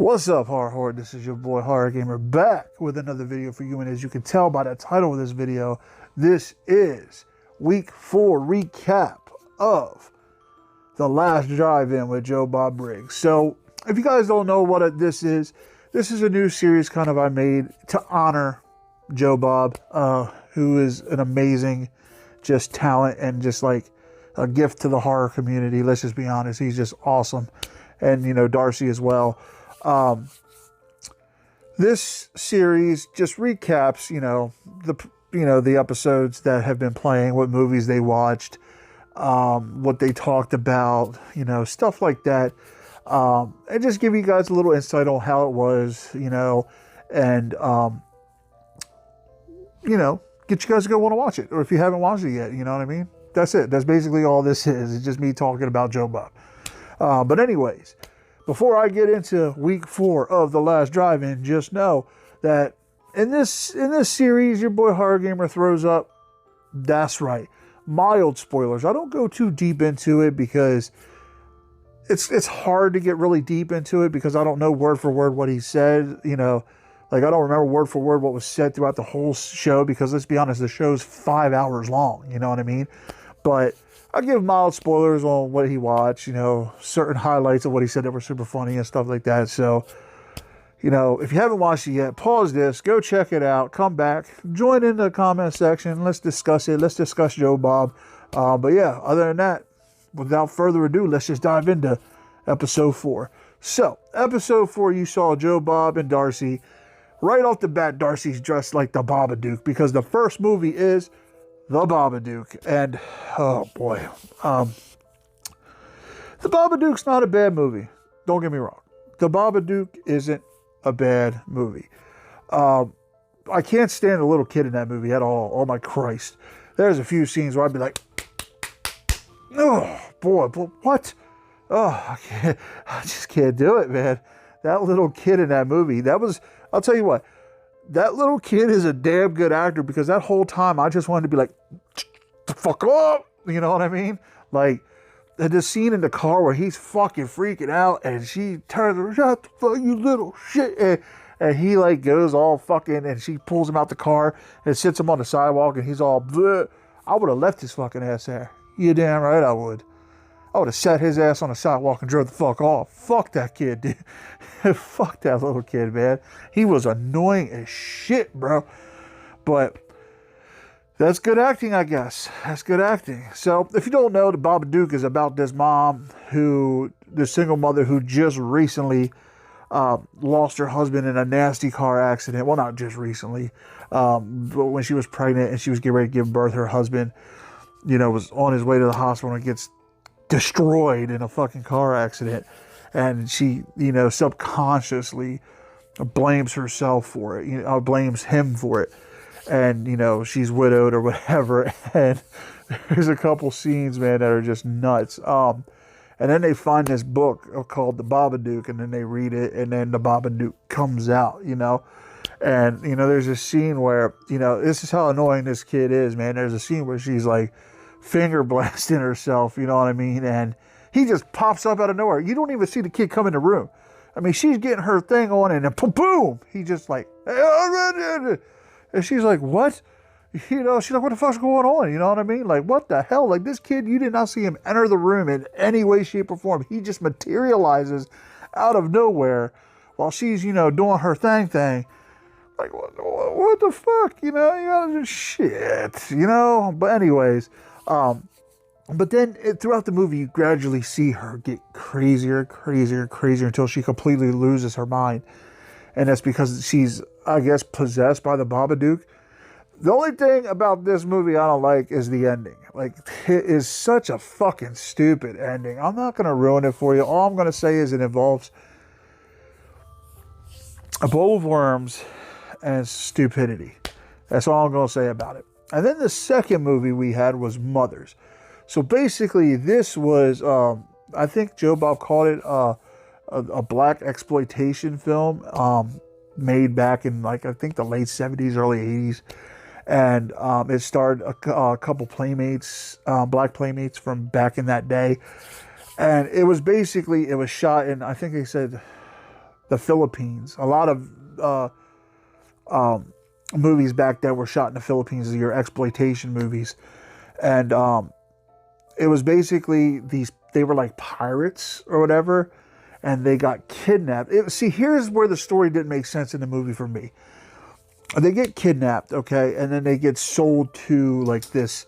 What's up, H0rr0rr? This is your boy Horror Gamer back with another video for you. And as you can tell by the title of this video, this is week 4 recap of The Last Drive-In with Joe Bob Briggs. So if you guys don't know what this is a new series kind of I made to honor Joe Bob, who is an amazing just talent and just like a gift to the horror community. Let's just be honest. He's just awesome. And, you know, Darcy as well. This series just recaps, the episodes that have been playing, what movies they watched, what they talked about, stuff like that. And just give you guys a little insight on how it was, and, get you guys to go want to watch it. Or if you haven't watched it yet, you know what I mean? That's it. That's basically all this is. It's just me talking about Joe Bob. But anyways, before I get into week 4 of The Last Drive-In, just know that in this series, your boy Horror Gamer throws up, that's right, mild spoilers. I don't go too deep into it because it's hard to get really deep into it because I don't know word for word what he said, like I don't remember word for word what was said throughout the whole show because let's be honest, the show's 5 hours long, you know what I mean? But I give mild spoilers on what he watched, certain highlights of what he said that were super funny and stuff like that. So, if you haven't watched it yet, pause this, go check it out, come back, join in the comment section. Let's discuss it. Let's discuss Joe Bob. But yeah, other than that, without further ado, let's just dive into episode 4. So, episode 4, you saw Joe Bob and Darcy. Right off the bat, Darcy's dressed like the Babadook because the first movie is The Babadook, and oh boy, The Babadook's not a bad movie. Don't get me wrong. The Babadook isn't a bad movie. I can't stand the little kid in that movie at all. Oh my Christ. There's a few scenes where I'd be like, oh boy, what? Oh, I just can't do it, man. That little kid in that movie, I'll tell you what, that little kid is a damn good actor because that whole time I just wanted to be like, the fuck up, you know what I mean? Like, this scene in the car where he's fucking freaking out and she turns around, shut the fuck, you little shit, and he like goes all fucking, and she pulls him out the car and sits him on the sidewalk and he's all, bleh. I would have left his fucking ass there. You damn right I would. I would have sat his ass on the sidewalk and drove the fuck off. Fuck that kid, dude. Fuck that little kid, man. He was annoying as shit, bro. But that's good acting, I guess. That's good acting. So, if you don't know, The Babadook is about this mom the single mother who just recently lost her husband in a nasty car accident. Well, not just recently, but when she was pregnant and she was getting ready to give birth, her husband, was on his way to the hospital and gets destroyed in a fucking car accident, and she subconsciously blames herself for it, blames him for it, and she's widowed or whatever. And there's a couple scenes, man, that are just nuts. And then they find this book called The Babadook, and then they read it, and then The Babadook comes out, and there's a scene where this is how annoying this kid is, man. There's a scene where she's like finger blasting herself, you know what I mean? And he just pops up out of nowhere. You don't even see the kid come in the room. I mean, she's getting her thing on, and then boom, he just like, and she's like, what? She's like, what the fuck's going on? You know what I mean? Like, what the hell? Like, this kid, you did not see him enter the room in any way, shape, or form. He just materializes out of nowhere while she's, doing her thing. Like, what the fuck? You gotta do shit, But anyways, but then throughout the movie, you gradually see her get crazier until she completely loses her mind. And that's because she's, I guess, possessed by the Babadook. The only thing about this movie I don't like is the ending. Like, it is such a fucking stupid ending. I'm not going to ruin it for you. All I'm going to say is it involves a bowl of worms and stupidity. That's all I'm going to say about it. And then the second movie we had was Mothers. So basically, this was, I think Joe Bob called it a black exploitation film made back in, like, I think the late 70s, early 80s. And it starred a couple playmates, black playmates from back in that day. And it was basically, it was shot in, I think they said, the Philippines. A lot of movies back then were shot in the Philippines, your exploitation movies. And it was basically they were like pirates or whatever, and they got kidnapped. See, here's where the story didn't make sense in the movie for me. They get kidnapped, okay, and then they get sold to like this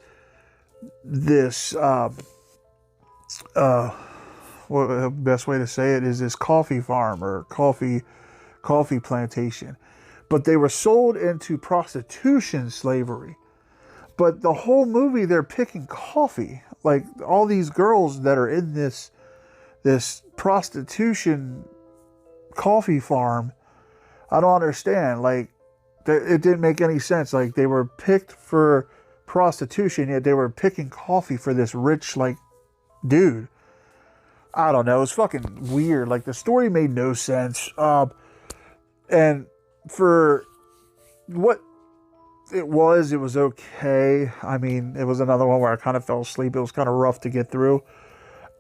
what the best way to say it is, this coffee farm or coffee plantation. But they were sold into prostitution slavery. But the whole movie, they're picking coffee. Like, all these girls that are in this prostitution coffee farm, I don't understand. Like, it didn't make any sense. Like, they were picked for prostitution, yet they were picking coffee for this rich, like, dude. I don't know. It was fucking weird. Like, the story made no sense. And for what it was okay. I mean, it was another one where I kind of fell asleep. It was kind of rough to get through.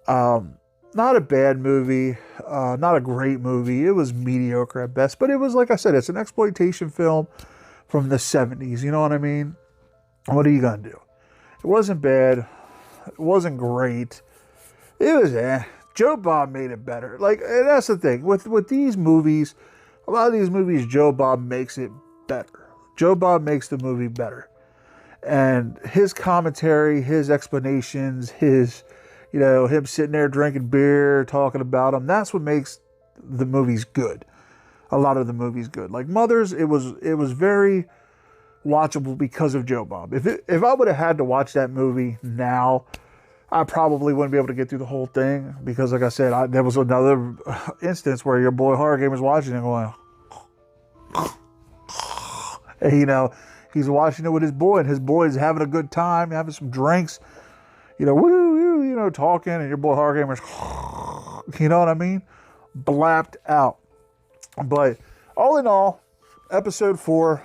Not a bad movie. Not a great movie. It was mediocre at best. But it was, like I said, it's an exploitation film from the 70s. You know what I mean? What are you going to do? It wasn't bad. It wasn't great. It was Joe Bob made it better. Like, and that's the thing. With these movies, a lot of these movies, Joe Bob makes it better. Joe Bob makes the movie better. And his commentary, his explanations, his, him sitting there drinking beer, talking about them, that's what makes the movies good. A lot of the movies good. Like Mothers, it was very watchable because of Joe Bob. If I would have had to watch that movie now, I probably wouldn't be able to get through the whole thing because, like I said, there was another instance where your boy H0rr0rgam was watching and going, and, he's watching it with his boy, and his boy is having a good time, having some drinks, woo, talking, and your boy H0rr0rgam is, you know what I mean? Blapped out. But all in all, episode 4,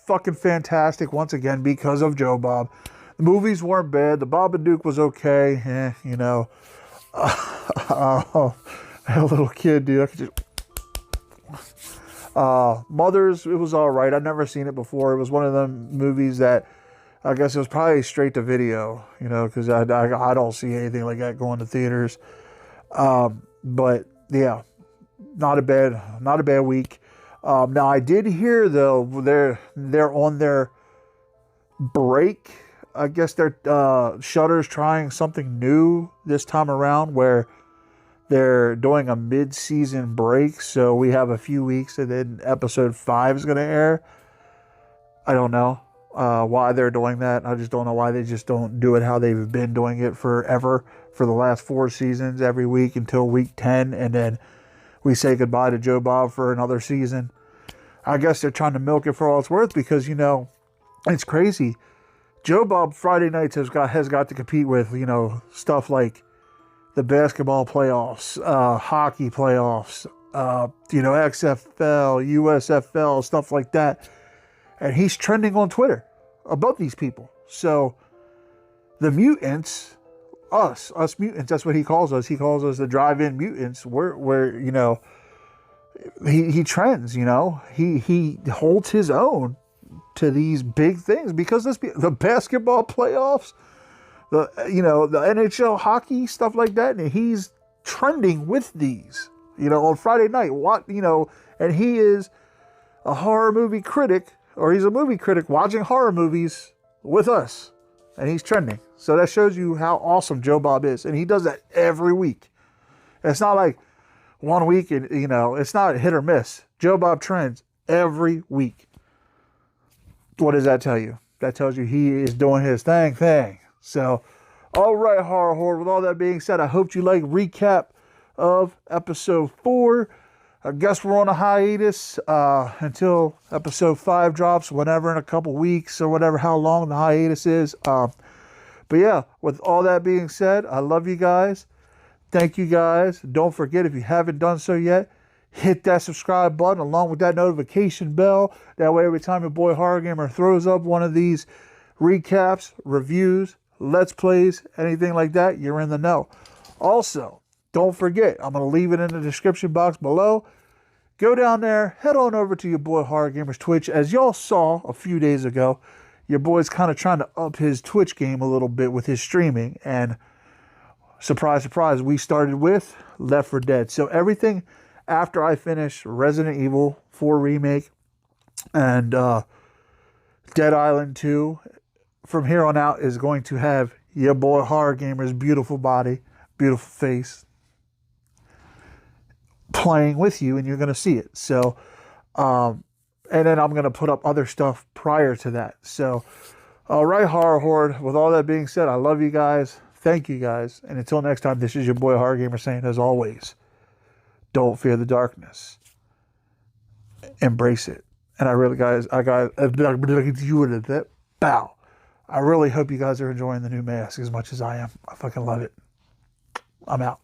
fucking fantastic once again because of Joe Bob. The movies weren't bad. The Babadook was okay. A little kid, dude. I could just... Mothers, it was all right. I'd never seen it before. It was one of them movies that I guess it was probably straight to video, because I don't see anything like that going to theaters. But yeah, not a bad week. Now I did hear though they're on their break. I guess Shudder's trying something new this time around where they're doing a mid-season break. So we have a few weeks and then episode 5 is going to air. I don't know why they're doing that. I just don't know why they just don't do it how they've been doing it forever for the last 4 seasons every week until week 10. And then we say goodbye to Joe Bob for another season. I guess they're trying to milk it for all it's worth because, it's crazy. Joe Bob Friday nights has got to compete with, stuff like the basketball playoffs, hockey playoffs, XFL, USFL, stuff like that. And he's trending on Twitter about these people. So the mutants, us mutants, that's what he calls us. He calls us the drive-in mutants. We're he trends, he holds his own to these big things because the basketball playoffs, the NHL hockey, stuff like that, and he's trending with these, on Friday night. And he is a horror movie critic, or he's a movie critic watching horror movies with us, and he's trending. So that shows you how awesome Joe Bob is, and he does that every week. It's not like one week, and it's not hit or miss. Joe Bob trends every week. What does that tell you? That tells you he is doing his thing. So, all right, H0rr0rr. With all that being said, I hope you like recap of episode 4. I guess we're on a hiatus until episode 5 drops, whenever in a couple weeks or whatever, how long the hiatus is. But yeah, with all that being said, I love you guys. Thank you guys. Don't forget, if you haven't done so yet, hit that subscribe button along with that notification bell. That way, every time your boy H0rr0rgamer throws up one of these recaps, reviews, let's plays, anything like that, you're in the know. Also, don't forget, I'm going to leave it in the description box below. Go down there, head on over to your boy Horror Gamer's Twitch. As y'all saw a few days ago, your boy's kind of trying to up his Twitch game a little bit with his streaming. And surprise, surprise, we started with Left 4 Dead. So everything after I finish Resident Evil 4 Remake and Dead Island 2, from here on out is going to have your boy Horror Gamer's beautiful body, beautiful face playing with you, and you're going to see it. So, and then I'm going to put up other stuff prior to that. So, all right, Horror Horde, with all that being said, I love you guys. Thank you guys. And until next time, this is your boy Horror Gamer saying, as always, don't fear the darkness. Embrace it. And I really, guys, bow. I really hope you guys are enjoying the new mask as much as I am. I fucking love it. I'm out.